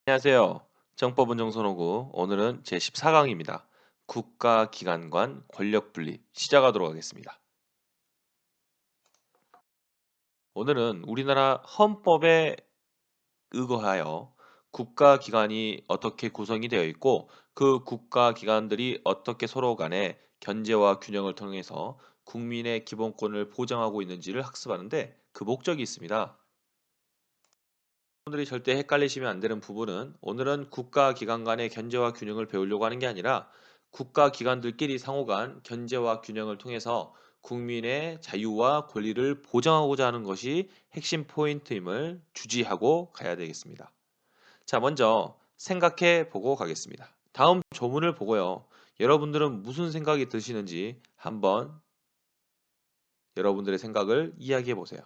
안녕하세요. 정법은 정선호고 오늘은 제14강입니다. 국가기관관 권력분립 시작하도록 하겠습니다. 오늘은 우리나라 헌법에 의거하여 국가기관이 어떻게 구성이 되어 있고 그 국가기관들이 어떻게 서로 간에 견제와 균형을 통해서 국민의 기본권을 보장하고 있는지를 학습하는데 그 목적이 있습니다. 여러분들이 절대 헷갈리시면 안 되는 부분은 오늘은 국가기관 간의 견제와 균형을 배우려고 하는 게 아니라 국가기관들끼리 상호 간 견제와 균형을 통해서 국민의 자유와 권리를 보장하고자 하는 것이 핵심 포인트임을 주지하고 가야 되겠습니다. 자, 먼저 생각해 보고 가겠습니다. 다음 조문을 보고요. 여러분들은 무슨 생각이 드시는지 한번 여러분들의 생각을 이야기해 보세요.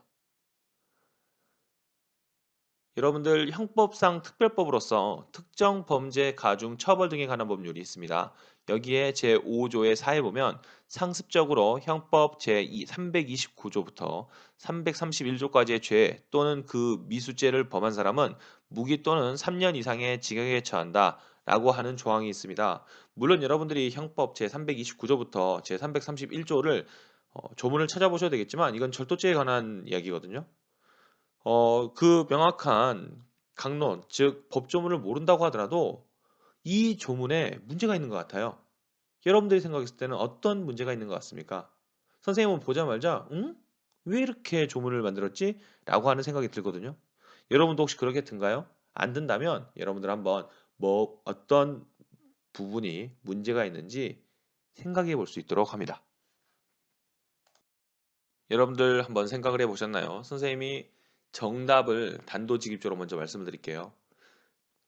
여러분들 형법상 특별법으로서 특정 범죄 가중 처벌 등에 관한 법률이 있습니다. 여기에 제5조의 4에 보면 상습적으로 형법 제329조부터 331조까지의 죄 또는 그 미수죄를 범한 사람은 무기 또는 3년 이상의 징역에 처한다 라고 하는 조항이 있습니다. 물론 여러분들이 형법 제329조부터 제331조를 조문을 찾아보셔야 되겠지만 이건 절도죄에 관한 이야기거든요. 그 명확한 강론, 즉 법조문을 모른다고 하더라도 이 조문에 문제가 있는 것 같아요. 여러분들이 생각했을 때는 어떤 문제가 있는 것 같습니까? 선생님은 보자마자 "응? 왜 이렇게 조문을 만들었지?" 라고 하는 생각이 들거든요. 여러분도 혹시 그렇게 든가요? 안 든다면 여러분들 한번 어떤 부분이 문제가 있는지 생각해 볼 수 있도록 합니다. 여러분들 한번 생각을 해 보셨나요? 선생님이 정답을 단도직입적으로 먼저 말씀을 드릴게요.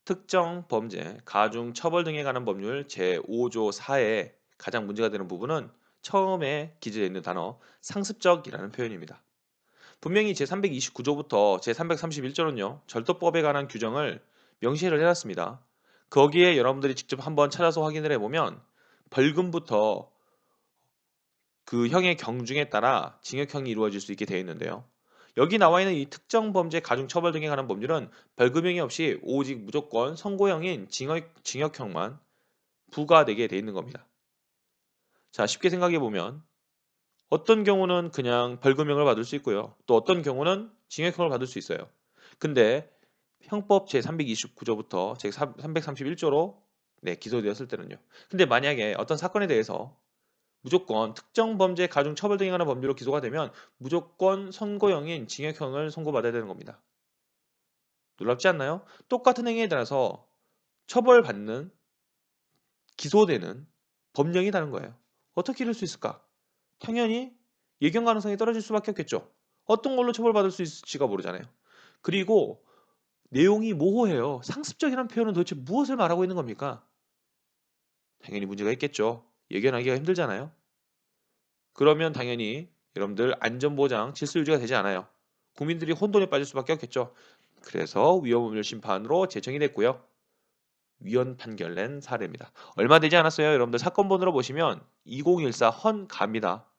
특정 범죄, 가중 처벌 등에 관한 법률 제5조 4에 가장 문제가 되는 부분은 처음에 기재되어 있는 단어 상습적이라는 표현입니다. 분명히 제329조부터 제331조는요. 절도법에 관한 규정을 명시를 해놨습니다. 거기에 여러분들이 직접 한번 찾아서 확인을 해보면 벌금부터 그 형의 경중에 따라 징역형이 이루어질 수 있게 되어 있는데요. 여기 나와 있는 이 특정 범죄 가중 처벌 등에 관한 법률은 벌금형이 없이 오직 무조건 선고형인 징역형만 부과되게 되어 있는 겁니다. 자, 쉽게 생각해 보면 어떤 경우는 그냥 벌금형을 받을 수 있고요. 또 어떤 경우는 징역형을 받을 수 있어요. 근데 형법 제329조부터 제331조로 기소되었을 때는요. 근데 만약에 어떤 사건에 대해서 무조건 특정 범죄 가중 처벌 등에 관한 법률로 기소가 되면 무조건 선고형인 징역형을 선고받아야 되는 겁니다. 놀랍지 않나요? 똑같은 행위에 따라서 처벌받는 기소되는 법령이 다른 거예요. 어떻게 이럴 수 있을까? 당연히 예견 가능성이 떨어질 수밖에 없겠죠. 어떤 걸로 처벌받을 수 있을지가 모르잖아요. 그리고 내용이 모호해요. 상습적이라는 표현은 도대체 무엇을 말하고 있는 겁니까? 당연히 문제가 있겠죠. 예견하기가 힘들잖아요. 그러면 당연히 여러분들 안전보장, 질서 유지가 되지 않아요. 국민들이 혼돈에 빠질 수밖에 없겠죠. 그래서 위헌법률 심판으로 제청이 됐고요. 위헌 판결 낸 사례입니다. 얼마 되지 않았어요. 여러분들 사건 번호로 보시면 2014 헌가입니다.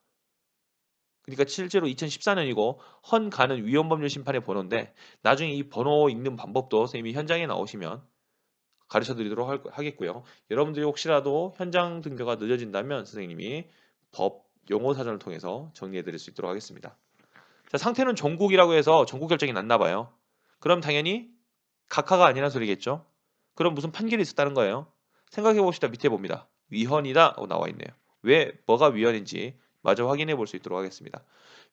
그러니까 실제로 2014년이고 헌가는 위헌법률 심판의 번호인데 나중에 이 번호 읽는 방법도 선생님이 현장에 나오시면 가르쳐 드리도록 하겠고요. 여러분들이 혹시라도 현장 등교가 늦어진다면 선생님이 법 용어 사전을 통해서 정리해 드릴 수 있도록 하겠습니다. 자, 상태는 종국이라고 해서 종국 결정이 났나 봐요. 그럼 당연히 각하가 아니란 소리겠죠. 그럼 무슨 판결이 있었다는 거예요. 생각해 봅시다. 밑에 봅니다. 위헌이다 하고 나와 있네요. 왜 뭐가 위헌인지 마저 확인해 볼 수 있도록 하겠습니다.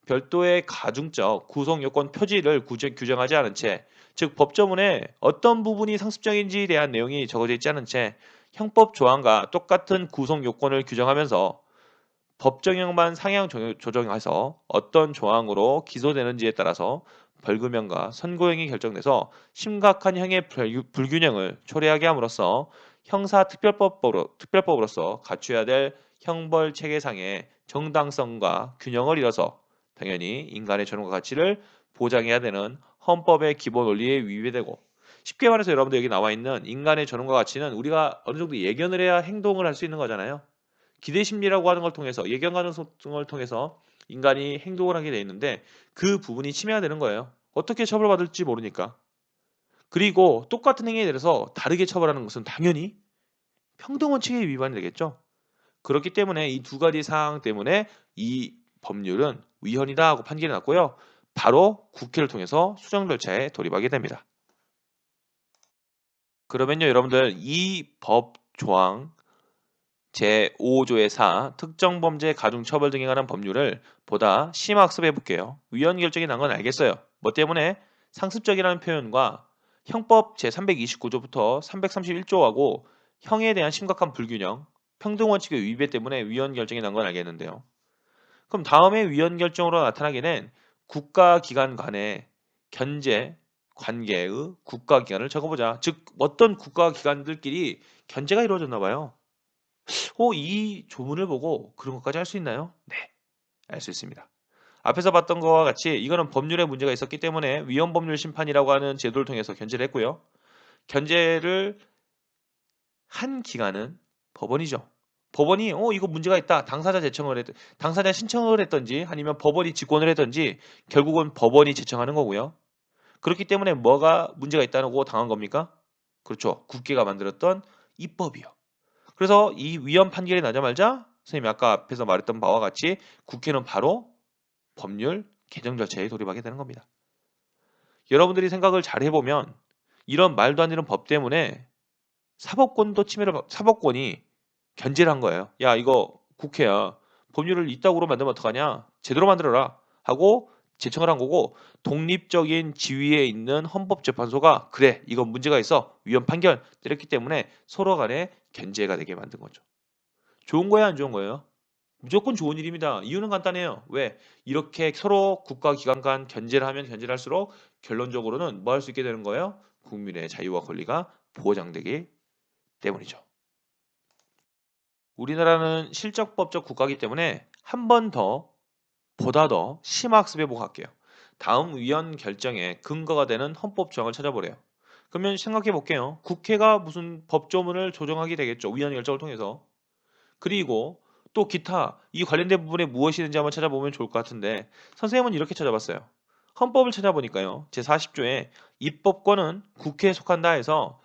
별도의 가중적 구성 요건 표지를 규정하지 않은 채, 즉 법조문에 어떤 부분이 상습적인지에 대한 내용이 적어져 있지 않은 채 형법 조항과 똑같은 구성 요건을 규정하면서 법정형만 상향 조정해서 어떤 조항으로 기소되는지에 따라서 벌금형과 선고형이 결정돼서 심각한 형의 불균형을 초래하게 함으로써 형사특별법으로서 갖춰야 될 형벌 체계상의 정당성과 균형을 이뤄서 당연히 인간의 존엄과 가치를 보장해야 되는 헌법의 기본 원리에 위배되고, 쉽게 말해서 여러분들 여기 나와 있는 인간의 존엄과 가치는 우리가 어느 정도 예견을 해야 행동을 할 수 있는 거잖아요. 기대 심리라고 하는 걸 통해서 예견 가능성을 통해서 인간이 행동을 하게 돼 있는데 그 부분이 침해가 되는 거예요. 어떻게 처벌받을지 모르니까. 그리고 똑같은 행위에 대해서 다르게 처벌하는 것은 당연히 평등원칙의 위반이 되겠죠. 그렇기 때문에 이 두 가지 사항 때문에 이 법률은 위헌이다 하고 판결이 났고요. 바로 국회를 통해서 수정 절차에 돌입하게 됩니다. 그러면요, 여러분들 이 법 조항 제5조의 4 특정 범죄 가중 처벌 등에 관한 법률을 보다 심학습해 볼게요. 위헌 결정이 난 건 알겠어요. 뭐 때문에 상습적이라는 표현과 형법 제329조부터 331조하고 형에 대한 심각한 불균형, 평등 원칙의 위배 때문에 위헌 결정이 난 건 알겠는데요. 그럼 다음에 위헌 결정으로 나타나게 된 국가기관 간의 견제 관계의 국가기관을 적어보자. 즉 어떤 국가기관들끼리 견제가 이루어졌나 봐요. 이 조문을 보고 그런 것까지 할 수 있나요? 네, 알 수 있습니다. 앞에서 봤던 것과 같이 이거는 법률에 문제가 있었기 때문에 위헌법률 심판이라고 하는 제도를 통해서 견제를 했고요. 견제를 한 기관은 법원이죠. 법원이 이거 문제가 있다. 당사자 신청을 했던지 아니면 법원이 직권을 했던지 결국은 법원이 제청하는 거고요. 그렇기 때문에 뭐가 문제가 있다고 당한 겁니까? 그렇죠. 국회가 만들었던 입법이요. 그래서 이 위헌 판결이 나자마자 선생님이 아까 앞에서 말했던 바와 같이 국회는 바로 법률 개정 절차에 돌입하게 되는 겁니다. 여러분들이 생각을 잘 해보면 이런 말도 안 되는 법 때문에 사법권이 견제를 한 거예요. 야, 이거 국회야. 법률을 이따구로 만들면 어떡하냐? 제대로 만들어라. 하고 제청을 한 거고 독립적인 지위에 있는 헌법재판소가 그래, 이건 문제가 있어. 위헌 판결 때렸기 때문에 서로 간에 견제가 되게 만든 거죠. 좋은 거야, 안 좋은 거예요? 무조건 좋은 일입니다. 이유는 간단해요. 왜? 이렇게 서로 국가기관 간 견제를 하면 견제를 할수록 결론적으로는 뭐 할 수 있게 되는 거예요? 국민의 자유와 권리가 보장되기 때문이죠. 우리나라는 실적법적 국가이기 때문에 한 번 더 보다 더 심학습해 보고 갈게요. 다음 위헌 결정에 근거가 되는 헌법 조항을 찾아보래요. 그러면 생각해 볼게요. 국회가 무슨 법조문을 조정하게 되겠죠. 위헌 결정을 통해서. 그리고 또 기타 이 관련된 부분에 무엇이 있는지 한번 찾아보면 좋을 것 같은데 선생님은 이렇게 찾아봤어요. 헌법을 찾아보니까요. 제40조에 입법권은 국회에 속한다 해서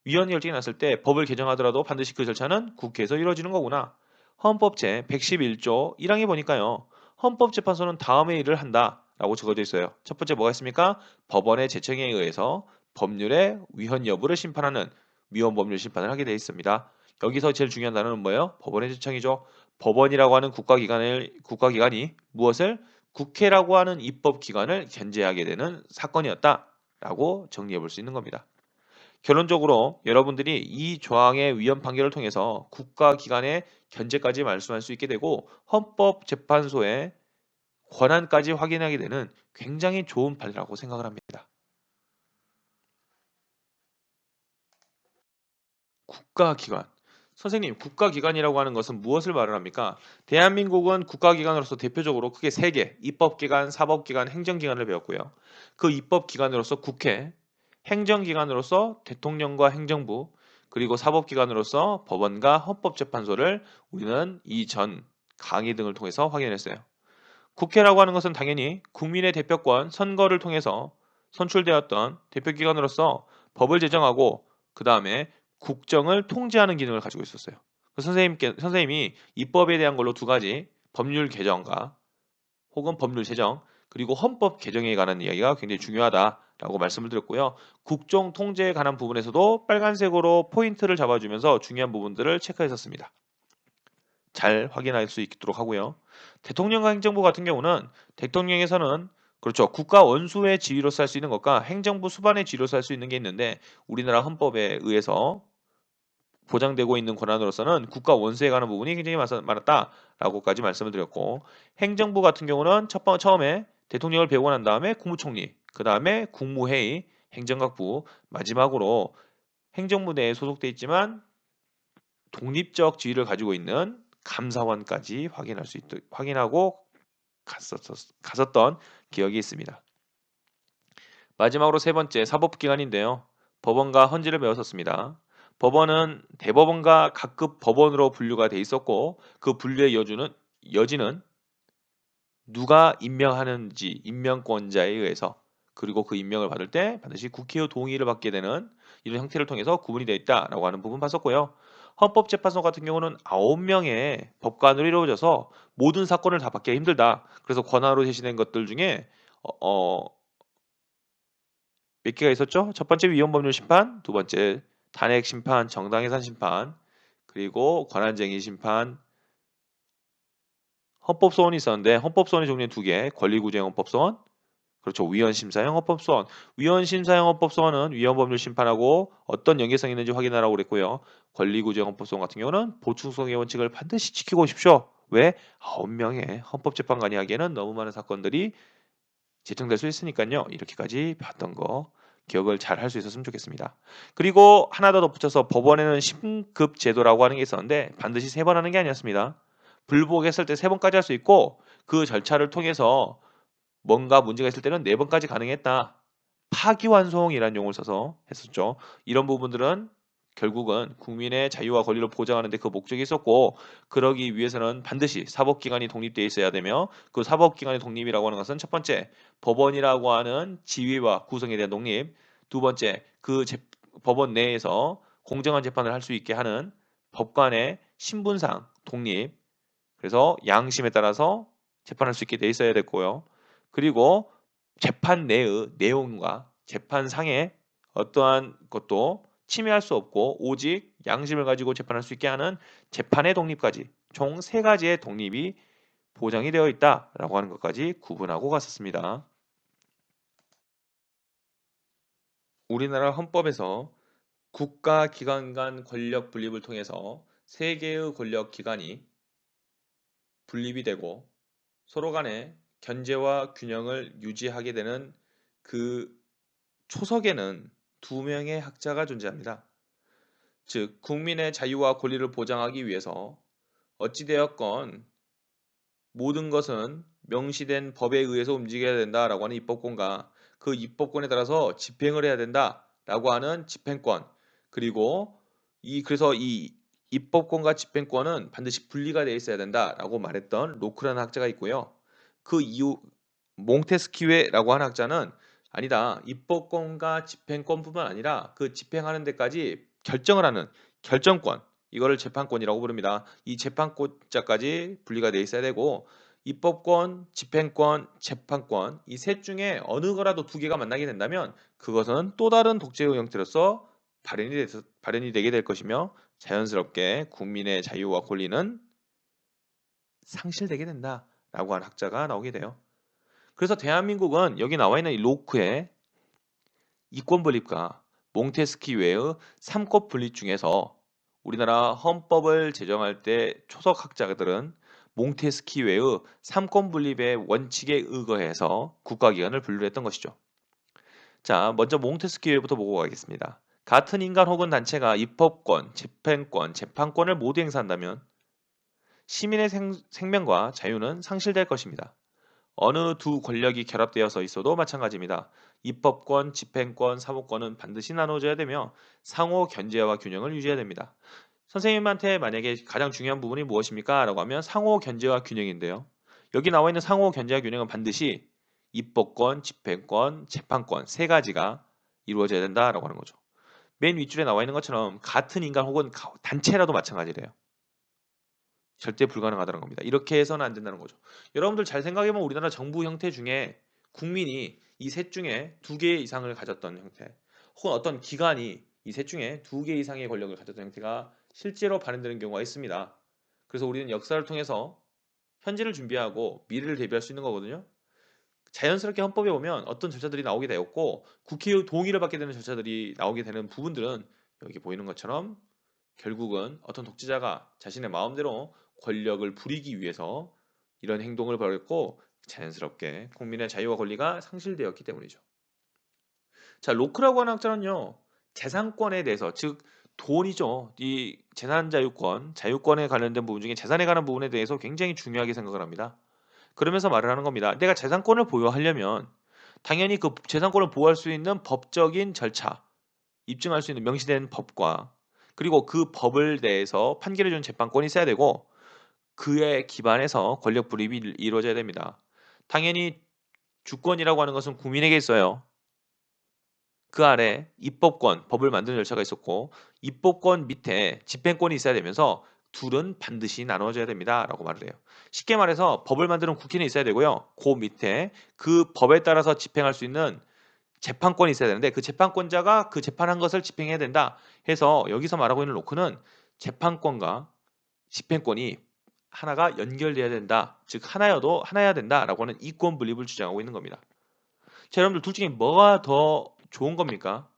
위헌 결정이 났을 때 법을 개정하더라도 반드시 그 절차는 국회에서 이루어지는 거구나. 헌법 제111조 1항에 보니까요. 헌법재판소는 다음의 일을 한다라고 적어져 있어요. 첫 번째 뭐가 있습니까? 법원의 제청에 의해서 법률의 위헌 여부를 심판하는 위헌법률 심판을 하게 되어 있습니다. 여기서 제일 중요한 단어는 뭐예요? 법원의 제청이죠. 법원이라고 하는 국가기관이 무엇을? 국회라고 하는 입법기관을 견제하게 되는 사건이었다라고 정리해 볼 수 있는 겁니다. 결론적으로 여러분들이 이 조항의 위헌 판결을 통해서 국가기관의 견제까지 말씀할 수 있게 되고 헌법재판소의 권한까지 확인하게 되는 굉장히 좋은 판례라고 생각을 합니다. 국가기관. 선생님, 국가기관이라고 하는 것은 무엇을 말을 합니까? 대한민국은 국가기관으로서 대표적으로 크게 3개, 입법기관, 사법기관, 행정기관을 배웠고요. 그 입법기관으로서 국회, 행정기관으로서 대통령과 행정부, 그리고 사법기관으로서 법원과 헌법재판소를 우리는 이전 강의 등을 통해서 확인했어요. 국회라고 하는 것은 당연히 국민의 대표권 선거를 통해서 선출되었던 대표기관으로서 법을 제정하고 그 다음에 국정을 통제하는 기능을 가지고 있었어요. 선생님이 입법에 대한 걸로 두 가지 법률 개정과 혹은 법률 제정 그리고 헌법 개정에 관한 이야기가 굉장히 중요하다라고 말씀을 드렸고요. 국정 통제에 관한 부분에서도 빨간색으로 포인트를 잡아주면서 중요한 부분들을 체크했었습니다. 잘 확인할 수 있도록 하고요. 대통령과 행정부 같은 경우는 대통령에서는 그렇죠. 국가 원수의 지위로서 할 수 있는 것과 행정부 수반의 지위로서 할 수 있는 게 있는데 우리나라 헌법에 의해서 보장되고 있는 권한으로서는 국가 원수에 관한 부분이 굉장히 많았다라고까지 말씀을 드렸고 행정부 같은 경우는 처음에 대통령을 배우고 난 다음에 국무총리, 그 다음에 국무회의, 행정각부, 마지막으로 행정부 내에 소속돼 있지만 독립적 지위를 가지고 있는 감사원까지 확인하고 갔었던 기억이 있습니다. 마지막으로 세 번째 사법기관인데요. 법원과 헌지를 배웠었습니다. 법원은 대법원과 각급 법원으로 분류가 돼 있었고 그 분류의 여지는 누가 임명하는지 임명권자에 의해서 그리고 그 임명을 받을 때 반드시 국회의 동의를 받게 되는 이런 형태를 통해서 구분이 되어 있다라고 하는 부분 봤었고요. 헌법재판소 같은 경우는 9명의 법관으로 이루어져서 모든 사건을 다 받기가 힘들다. 그래서 권한으로 제시된 것들 중에 몇 개가 있었죠? 첫 번째 위헌법률 심판, 두 번째 탄핵 심판, 정당해산 심판, 그리고 권한쟁의 심판, 헌법소원이 있었는데 헌법소원의 종류는 두 개, 권리구제형 헌법소원, 그렇죠. 위헌심사형 헌법소원. 위헌심사형 헌법소원은 위헌법률 심판하고 어떤 연계성이 있는지 확인하라고 그랬고요. 권리구제형 헌법소원 같은 경우는 보충성의 원칙을 반드시 지키고 오십시오. 왜? 9명의 헌법재판관이 하기에는 너무 많은 사건들이 제청될 수 있으니까요. 이렇게까지 봤던 거 기억을 잘 할 수 있었으면 좋겠습니다. 그리고 하나 더 덧붙여서 법원에는 심급 제도라고 하는 게 있었는데 반드시 3번 하는 게 아니었습니다. 불복했을 때 3번까지 할 수 있고 그 절차를 통해서 뭔가 문제가 있을 때는 4번까지 가능했다. 파기환송이라는 용어를 써서 했었죠. 이런 부분들은 결국은 국민의 자유와 권리를 보장하는 데 그 목적이 있었고 그러기 위해서는 반드시 사법기관이 독립되어 있어야 되며 그 사법기관의 독립이라고 하는 것은 첫 번째 법원이라고 하는 지위와 구성에 대한 독립, 두 번째 법원 내에서 공정한 재판을 할 수 있게 하는 법관의 신분상 독립, 그래서 양심에 따라서 재판할 수 있게 돼 있어야 됐고요. 그리고 재판 내의 내용과 재판상의 어떠한 것도 침해할 수 없고 오직 양심을 가지고 재판할 수 있게 하는 재판의 독립까지 총 3가지의 독립이 보장이 되어 있다라고 하는 것까지 구분하고 갔었습니다. 우리나라 헌법에서 국가기관 간 권력 분립을 통해서 3개의 권력 기관이 분립이 되고 서로 간의 견제와 균형을 유지하게 되는 그 초석에는 2명의 학자가 존재합니다. 즉 국민의 자유와 권리를 보장하기 위해서 어찌되었건 모든 것은 명시된 법에 의해서 움직여야 된다라고 하는 입법권과 그 입법권에 따라서 집행을 해야 된다라고 하는 집행권, 그리고 그래서 이 입법권과 집행권은 반드시 분리가 되어 있어야 된다라고 말했던 로크라는 학자가 있고요. 그 이후 몽테스키웨라고 하는 학자는 아니다. 입법권과 집행권뿐만 아니라 그 집행하는 데까지 결정을 하는 결정권, 이거를 재판권이라고 부릅니다. 이 재판권자까지 분리가 돼 있어야 되고 입법권, 집행권, 재판권 이 셋 중에 어느 거라도 2개가 만나게 된다면 그것은 또 다른 독재의 형태로서 발현이 되게 될 것이며 자연스럽게 국민의 자유와 권리는 상실되게 된다라고 하는 학자가 나오게 돼요. 그래서 대한민국은 여기 나와 있는 이 로크의 이권 분립과 몽테스키웨의 3권 분립 중에서 우리나라 헌법을 제정할 때 초석 학자들은 몽테스키웨의 3권 분립의 원칙에 의거해서 국가기관을 분류했던 것이죠. 자, 먼저 몽테스키웨부터 보고 가겠습니다. 같은 인간 혹은 단체가 입법권, 집행권, 재판권을 모두 행사한다면 시민의 생명과 자유는 상실될 것입니다. 어느 두 권력이 결합되어서 있어도 마찬가지입니다. 입법권, 집행권, 사법권은 반드시 나눠져야 되며 상호 견제와 균형을 유지해야 됩니다. 선생님한테 만약에 가장 중요한 부분이 무엇입니까? 라고 하면 상호 견제와 균형인데요. 여기 나와 있는 상호 견제와 균형은 반드시 입법권, 집행권, 재판권 3가지가 이루어져야 된다라고 하는 거죠. 맨 윗줄에 나와 있는 것처럼 같은 인간 혹은 단체라도 마찬가지래요. 절대 불가능하다는 겁니다. 이렇게 해서는 안 된다는 거죠. 여러분들 잘 생각해 보면 우리나라 정부 형태 중에 국민이 이 셋 중에 2개 이상을 가졌던 형태, 혹은 어떤 기관이 이 셋 중에 2개 이상의 권력을 가졌던 형태가 실제로 발현되는 경우가 있습니다. 그래서 우리는 역사를 통해서 현재를 준비하고 미래를 대비할 수 있는 거거든요. 자연스럽게 헌법에 보면 어떤 절차들이 나오게 되었고 국회의 동의를 받게 되는 절차들이 나오게 되는 부분들은 여기 보이는 것처럼 결국은 어떤 독재자가 자신의 마음대로 권력을 부리기 위해서 이런 행동을 벌였고 자연스럽게 국민의 자유와 권리가 상실되었기 때문이죠. 자, 로크라고 하는 학자는요. 재산권에 대해서 즉 돈이죠. 이 재산 자유권, 자유권에 관련된 부분 중에 재산에 관한 부분에 대해서 굉장히 중요하게 생각을 합니다. 그러면서 말을 하는 겁니다. 내가 재산권을 보유하려면 당연히 그 재산권을 보호할 수 있는 법적인 절차, 입증할 수 있는 명시된 법과 그리고 그 법을 대해서 판결해 주는 재판권이 있어야 되고 그에 기반해서 권력 불입이 이루어져야 됩니다. 당연히 주권이라고 하는 것은 국민에게 있어요. 그 아래 입법권, 법을 만드는 절차가 있었고 입법권 밑에 집행권이 있어야 되면서 둘은 반드시 나눠져야 됩니다라고 말을 해요. 쉽게 말해서 법을 만드는 국회는 있어야 되고요. 그 밑에 그 법에 따라서 집행할 수 있는 재판권이 있어야 되는데 그 재판권자가 그 재판한 것을 집행해야 된다 해서 여기서 말하고 있는 로크는 재판권과 집행권이 하나가 연결돼야 된다. 즉 하나여야 된다라고 하는 이권 분립을 주장하고 있는 겁니다. 자, 여러분들 둘 중에 뭐가 더 좋은 겁니까?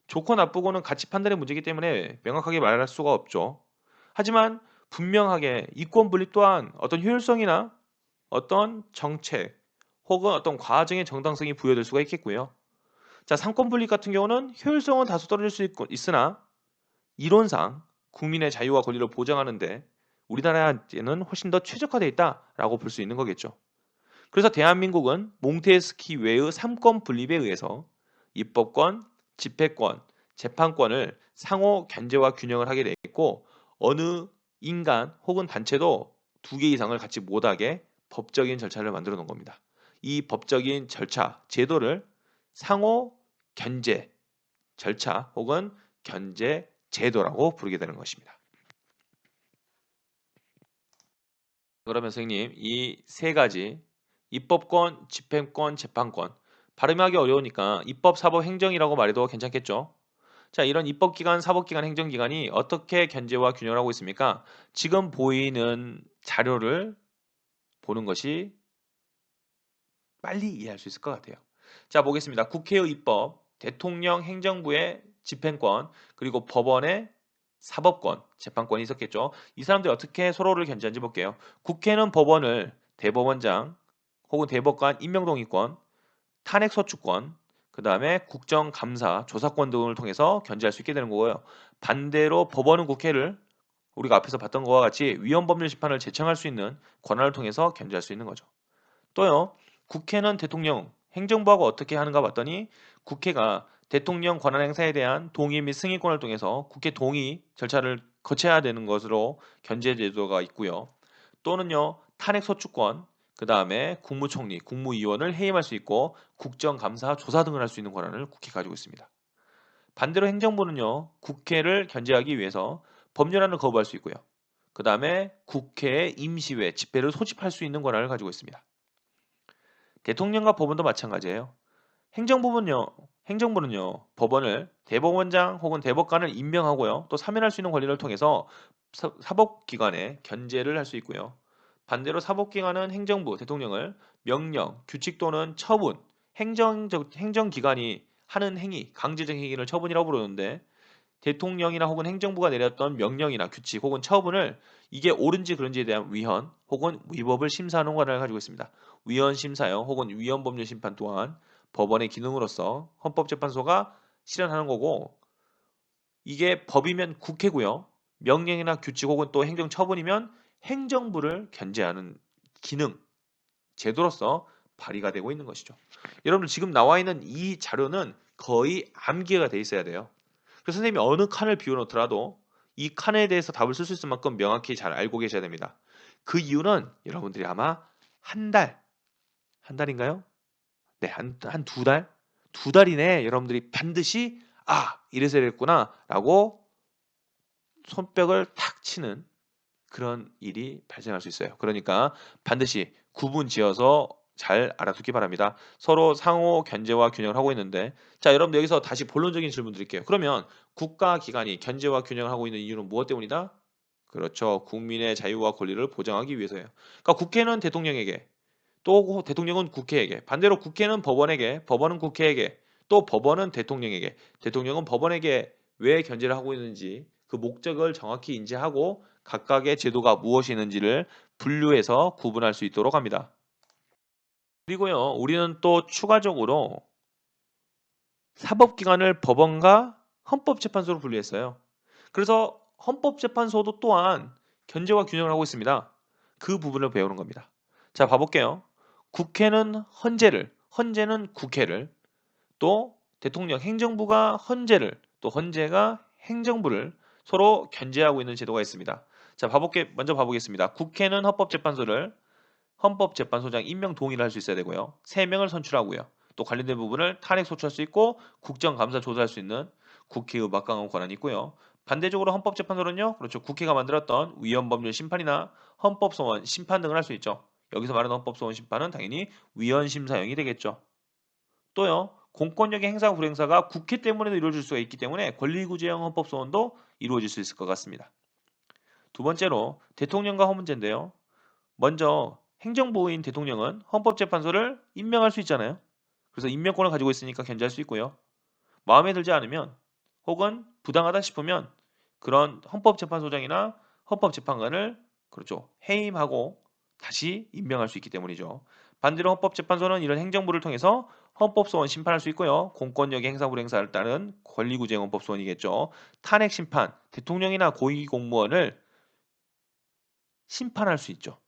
좋고 나쁘고는 가치 판단의 문제이기 때문에 명확하게 말할 수가 없죠. 하지만 분명하게 이권 분립 또한 어떤 효율성이나 어떤 정책 혹은 어떤 과정의 정당성이 부여될 수가 있겠고요. 자, 상권 분립 같은 경우는 효율성은 다소 떨어질 수 있으나 이론상 국민의 자유와 권리를 보장하는데 우리나라에는 훨씬 더 최적화되어 있다라고 볼 수 있는 거겠죠. 그래서 대한민국은 몽테스키 외의 3권 분립에 의해서 입법권, 집행권, 재판권을 상호 견제와 균형을 하게 되겠고 어느 인간 혹은 단체도 2개 이상을 갖지 못하게 법적인 절차를 만들어 놓은 겁니다. 이 법적인 절차, 제도를 상호 견제 절차 혹은 견제 제도라고 부르게 되는 것입니다. 그러면 선생님 이 세 가지 입법권, 집행권, 재판권 발음하기 어려우니까 입법, 사법, 행정이라고 말해도 괜찮겠죠? 자, 이런 입법기관, 사법기관, 행정기관이 어떻게 견제와 균형을 하고 있습니까? 지금 보이는 자료를 보는 것이 빨리 이해할 수 있을 것 같아요. 자, 보겠습니다. 국회의 입법, 대통령 행정부의 집행권, 그리고 법원의 사법권, 재판권이 있었겠죠. 이 사람들이 어떻게 서로를 견제하는지 볼게요. 국회는 법원을 대법원장 혹은 대법관 임명동의권, 탄핵소추권, 그 다음에 국정감사, 조사권 등을 통해서 견제할 수 있게 되는 거고요. 반대로 법원은 국회를 우리가 앞에서 봤던 것과 같이 위헌법률 심판을 제청할 수 있는 권한을 통해서 견제할 수 있는 거죠. 또요. 국회는 대통령, 행정부하고 어떻게 하는가 봤더니 국회가 대통령 권한 행사에 대한 동의 및 승인권을 통해서 국회 동의 절차를 거쳐야 되는 것으로 견제 제도가 있고요. 또는요. 탄핵 소추권, 그 다음에 국무총리, 국무위원을 해임할 수 있고 국정감사, 조사 등을 할 수 있는 권한을 국회가 가지고 있습니다. 반대로 행정부는요. 국회를 견제하기 위해서 법률안을 거부할 수 있고요. 그 다음에 국회의 임시회, 집회를 소집할 수 있는 권한을 가지고 있습니다. 대통령과 법원도 마찬가지예요. 행정부는요, 행정부는요, 법원을 대법원장 혹은 대법관을 임명하고요, 또 사면할 수 있는 권리를 통해서 사법기관에 견제를 할 수 있고요. 반대로 사법기관은 행정부, 대통령을 명령, 규칙 또는 처분, 행정기관이 하는 행위, 강제적 행위를 처분이라고 부르는데 대통령이나 혹은 행정부가 내렸던 명령이나 규칙 혹은 처분을 이게 옳은지 그른지에 대한 위헌 혹은 위법을 심사하는 권한을 가지고 있습니다. 위헌 심사요 혹은 위헌 법률 심판 또한 법원의 기능으로서 헌법재판소가 실현하는 거고 이게 법이면 국회고요. 명령이나 규칙 혹은 또 행정 처분이면 행정부를 견제하는 기능, 제도로서 발휘가 되고 있는 것이죠. 여러분 지금 나와 있는 이 자료는 거의 암기가 돼 있어야 돼요. 그래서 선생님이 어느 칸을 비워놓더라도 이 칸에 대해서 답을 쓸 수 있을 만큼 명확히 잘 알고 계셔야 됩니다. 그 이유는 여러분들이 아마 한 달인가요? 네, 한 두 달? 두 달 이내에 여러분들이 반드시 이래서 이랬구나 라고 손뼉을 탁 치는 그런 일이 발생할 수 있어요. 그러니까 반드시 구분 지어서 잘 알아두기 바랍니다. 서로 상호 견제와 균형을 하고 있는데 자, 여러분들 여기서 다시 본론적인 질문 드릴게요. 그러면 국가기관이 견제와 균형을 하고 있는 이유는 무엇 때문이다? 그렇죠. 국민의 자유와 권리를 보장하기 위해서예요. 그러니까 국회는 대통령에게 또 대통령은 국회에게 반대로 국회는 법원에게 법원은 국회에게 또 법원은 대통령에게 대통령은 법원에게 왜 견제를 하고 있는지 그 목적을 정확히 인지하고 각각의 제도가 무엇이 있는지를 분류해서 구분할 수 있도록 합니다. 그리고요, 우리는 또 추가적으로 사법기관을 법원과 헌법재판소로 분류했어요. 그래서 헌법재판소도 또한 견제와 균형을 하고 있습니다. 그 부분을 배우는 겁니다. 자, 봐볼게요. 국회는 헌재는 국회를, 또 대통령, 행정부가 헌재를, 또 헌재가 행정부를 서로 견제하고 있는 제도가 있습니다. 자, 먼저 봐보겠습니다. 국회는 헌법재판소를, 헌법재판소장 임명 동의를 할 수 있어야 되고요. 3명을 선출하고요. 또 관련된 부분을 탄핵 소추할 수 있고 국정감사 조사할 수 있는 국회의 막강한 권한이 있고요. 반대적으로 헌법재판소는요. 그렇죠. 국회가 만들었던 위헌법률 심판이나 헌법소원 심판 등을 할 수 있죠. 여기서 말하는 헌법소원 심판은 당연히 위헌심사형이 되겠죠. 또요. 공권력의 행사 불행사가 국회 때문에도 이루어질 수가 있기 때문에 권리구제형 헌법소원도 이루어질 수 있을 것 같습니다. 두 번째로 대통령과 헌 문제인데요. 먼저 행정부인 대통령은 헌법재판소를 임명할 수 있잖아요. 그래서 임명권을 가지고 있으니까 견제할 수 있고요. 마음에 들지 않으면 혹은 부당하다 싶으면 그런 헌법재판소장이나 헌법재판관을 그렇죠. 해임하고 다시 임명할 수 있기 때문이죠. 반대로 헌법재판소는 이런 행정부를 통해서 헌법소원 심판할 수 있고요. 공권력의 행사 불행사를 따른 권리구제형 헌법소원이겠죠. 탄핵 심판, 대통령이나 고위공무원을 심판할 수 있죠.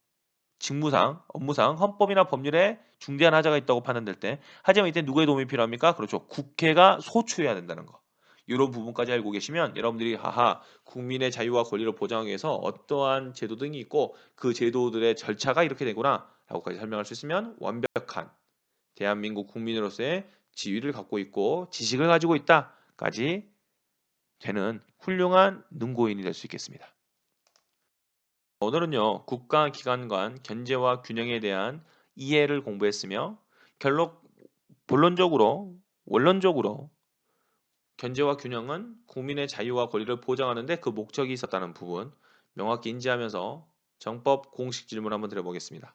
직무상, 업무상, 헌법이나 법률에 중대한 하자가 있다고 판단될 때. 하지만 이때 누구의 도움이 필요합니까? 그렇죠. 국회가 소추해야 된다는 거. 이런 부분까지 알고 계시면 여러분들이 하하 국민의 자유와 권리를 보장하기 위해서 어떠한 제도 등이 있고 그 제도들의 절차가 이렇게 되구나 라고까지 설명할 수 있으면 완벽한 대한민국 국민으로서의 지위를 갖고 있고 지식을 가지고 있다까지 되는 훌륭한 능고인이 될 수 있겠습니다. 오늘은요, 국가기관 간 견제와 균형에 대한 이해를 공부했으며, 원론적으로 견제와 균형은 국민의 자유와 권리를 보장하는 데 그 목적이 있었다는 부분 명확히 인지하면서 정법 공식 질문 한번 드려보겠습니다.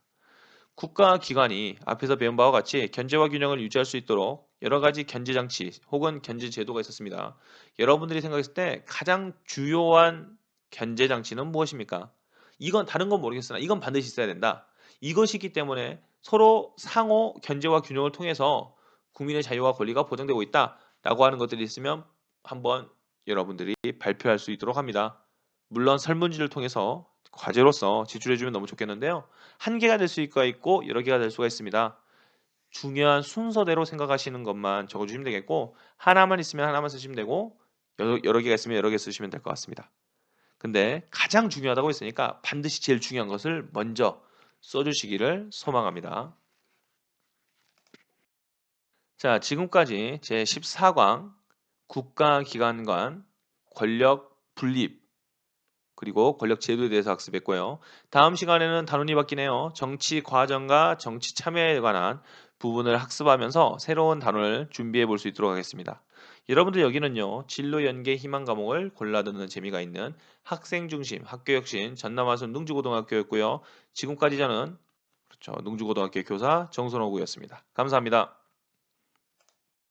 국가기관이 앞에서 배운 바와 같이 견제와 균형을 유지할 수 있도록 여러 가지 견제 장치 혹은 견제 제도가 있었습니다. 여러분들이 생각했을 때 가장 주요한 견제 장치는 무엇입니까? 이건 다른 건 모르겠으나 이건 반드시 있어야 된다. 이것이기 때문에 서로 상호 견제와 균형을 통해서 국민의 자유와 권리가 보장되고 있다라고 하는 것들이 있으면 한번 여러분들이 발표할 수 있도록 합니다. 물론 설문지를 통해서 과제로서 제출해 주면 너무 좋겠는데요. 한 개가 될 수가 있고 여러 개가 될 수가 있습니다. 중요한 순서대로 생각하시는 것만 적어 주시면 되겠고 하나만 있으면 하나만 쓰시면 되고 여러 개가 있으면 여러 개 쓰시면 될 것 같습니다. 근데 가장 중요하다고 했으니까 반드시 제일 중요한 것을 먼저 써 주시기를 소망합니다. 자, 지금까지 제 14강 국가기관 간 권력 분립 그리고 권력 제도에 대해서 학습했고요. 다음 시간에는 단원이 바뀌네요. 정치 과정과 정치 참여에 관한 부분을 학습하면서 새로운 단원을 준비해 볼 수 있도록 하겠습니다. 여러분들 여기는요. 진로 연계 희망 과목을 골라 듣는 재미가 있는 학생 중심 학교혁신 전남하순 능주고등학교였고요. 지금까지 저는 그렇죠. 능주고등학교 교사 정선호구였습니다. 감사합니다.